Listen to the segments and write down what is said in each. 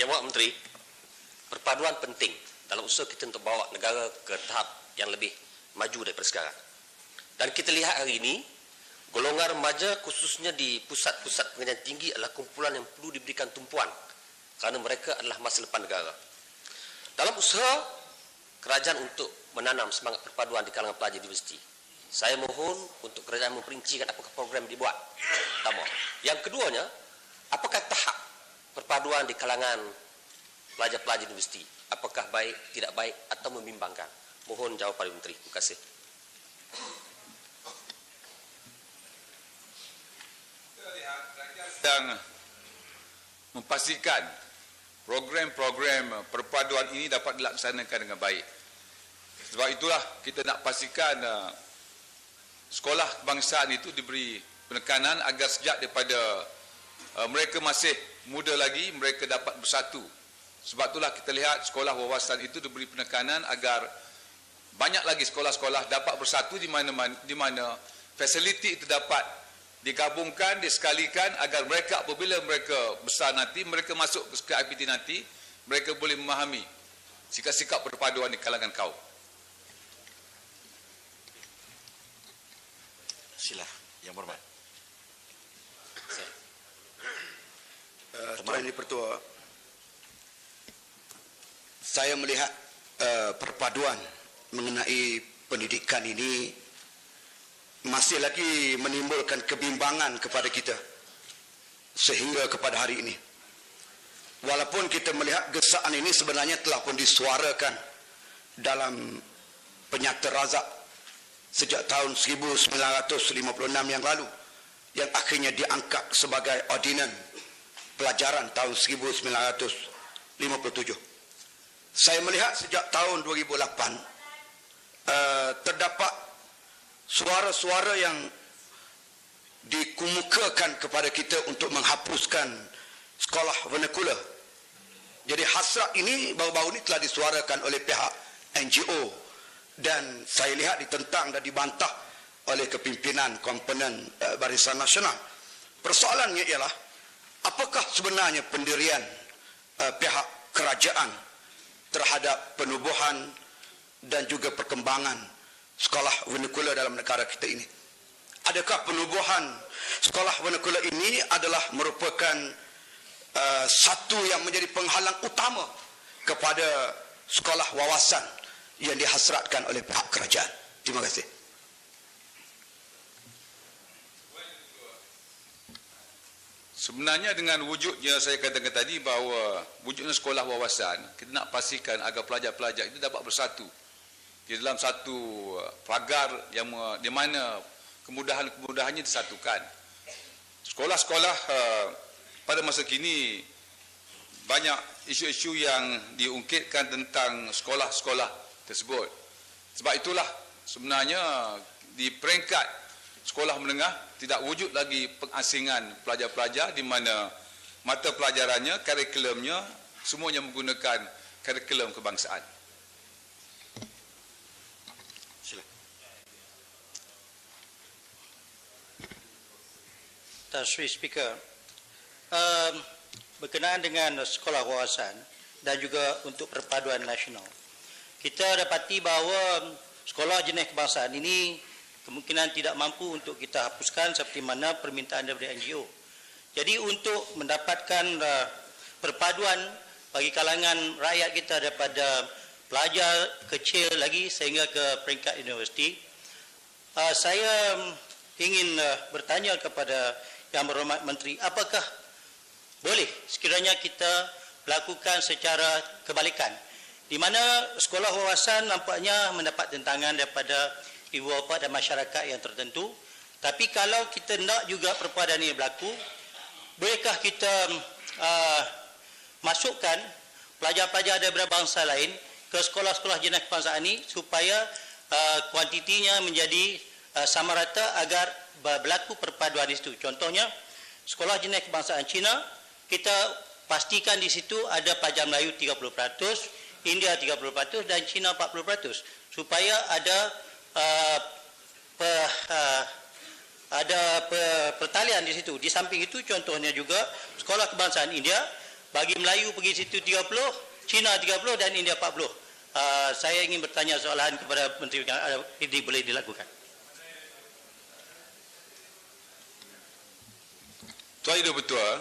Yang Mulia Menteri, perpaduan penting dalam usaha kita untuk bawa negara ke tahap yang lebih maju daripada sekarang. Dan kita lihat hari ini, golongan remaja khususnya di pusat-pusat pengajian tinggi adalah kumpulan yang perlu diberikan tumpuan kerana mereka adalah masa depan negara. Dalam usaha kerajaan untuk menanam semangat perpaduan di kalangan pelajar universiti, saya mohon untuk kerajaan memperincikan apakah program dibuat. Pertama. Yang keduanya, apakah tahap perpaduan di kalangan pelajar-pelajar universiti? Apakah baik, tidak baik atau membimbangkan? Mohon jawapan Pak Menteri. Terima kasih. Sedang memastikan program-program perpaduan ini dapat dilaksanakan dengan baik. Sebab itulah kita nak pastikan sekolah kebangsaan itu diberi penekanan agar sejak daripada mereka masih muda lagi, mereka dapat bersatu. Sebab itulah kita lihat sekolah wawasan itu diberi penekanan agar banyak lagi sekolah-sekolah dapat bersatu di mana fasiliti itu dapat digabungkan, disekalikan agar mereka apabila mereka besar nanti, mereka masuk ke IPT nanti, mereka boleh memahami sikap-sikap perpaduan di kalangan kaum. Sila, Yang Berhormat. Tuan Yang Pertua, saya melihat perpaduan mengenai pendidikan ini masih lagi menimbulkan kebimbangan kepada kita sehingga kepada hari ini. Walaupun kita melihat gesaan ini sebenarnya telah pun disuarakan dalam Penyata Razak sejak tahun 1956 yang lalu, yang akhirnya diangkat sebagai ordinan pelajaran tahun 1957. Saya melihat sejak tahun 2008 terdapat suara-suara yang dikemukakan kepada kita untuk menghapuskan sekolah vernakular. Jadi hasrat ini baru-baru ini telah disuarakan oleh pihak NGO dan saya lihat ditentang dan dibantah oleh kepimpinan komponen Barisan Nasional. Persoalannya ialah apakah sebenarnya pendirian pihak kerajaan terhadap penubuhan dan juga perkembangan sekolah vernakular dalam negara kita ini. Adakah penubuhan sekolah vernakular ini adalah merupakan satu yang menjadi penghalang utama kepada sekolah wawasan yang dihasratkan oleh pihak kerajaan? Terima kasih. Sebenarnya dengan wujudnya saya katakan tadi bahawa wujudnya sekolah wawasan, kita nak pastikan agar pelajar-pelajar itu dapat bersatu di dalam satu pagar yang di mana kemudahan-kemudahannya disatukan. Sekolah-sekolah pada masa kini banyak isu-isu yang diungkitkan tentang sekolah-sekolah tersebut. Sebab itulah sebenarnya di peringkat sekolah menengah tidak wujud lagi pengasingan pelajar-pelajar di mana mata pelajarannya, kurikulumnya semuanya menggunakan kurikulum kebangsaan. Tuan Sri Speaker, berkenaan dengan sekolah wawasan dan juga untuk perpaduan nasional, kita dapati bahawa sekolah jenis kebangsaan ini kemungkinan tidak mampu untuk kita hapuskan seperti mana permintaan daripada NGO. Jadi untuk mendapatkan perpaduan bagi kalangan rakyat kita daripada pelajar kecil lagi sehingga ke peringkat universiti, saya ingin bertanya kepada Yang Berhormat Menteri, apakah boleh sekiranya kita lakukan secara kebalikan, di mana sekolah wawasan nampaknya mendapat tentangan daripada ibu bapa dan masyarakat yang tertentu, tapi kalau kita nak juga perpaduan ini berlaku, bolehkah kita masukkan pelajar-pelajar daripada bangsa lain ke sekolah-sekolah jenis kebangsaan ini supaya kuantitinya menjadi sama rata agar berlaku perpaduan di situ. Contohnya, sekolah jenis kebangsaan Cina, kita pastikan di situ ada pelajar Melayu 30%, India 30% dan Cina 40%, supaya ada pertalian di situ. Di samping itu, contohnya juga sekolah kebangsaan India bagi Melayu pergi situ 30, Cina 30 dan India 40. Saya ingin bertanya soalan kepada Menteri ini boleh dilakukan. Tuan itu betul.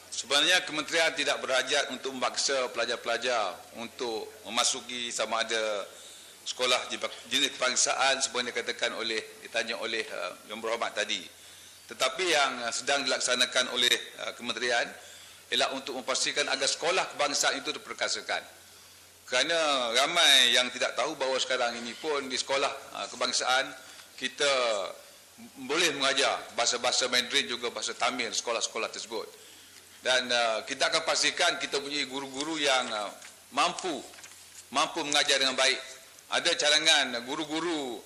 Sebenarnya kementerian tidak berhajat untuk memaksa pelajar-pelajar untuk memasuki sama ada sekolah jenis kebangsaan seperti dikatakan oleh ditanya oleh Yang Berhormat tadi. Tetapi yang sedang dilaksanakan oleh kementerian ialah untuk memastikan agar sekolah kebangsaan itu diperkasakan. Kerana ramai yang tidak tahu bahawa sekarang ini pun di sekolah kebangsaan kita boleh mengajar bahasa-bahasa Mandarin juga bahasa Tamil sekolah-sekolah tersebut. Dan kita akan pastikan kita punya guru-guru yang mampu mengajar dengan baik. Ada cadangan guru-guru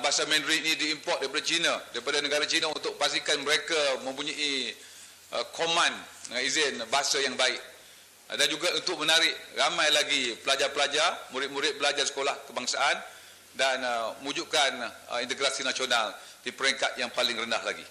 bahasa Mandarin ini diimport daripada China, daripada negara China untuk pastikan mereka mempunyai command izin bahasa yang baik. Dan juga untuk menarik ramai lagi pelajar-pelajar, murid-murid belajar sekolah kebangsaan dan mewujudkan integrasi nasional di peringkat yang paling rendah lagi.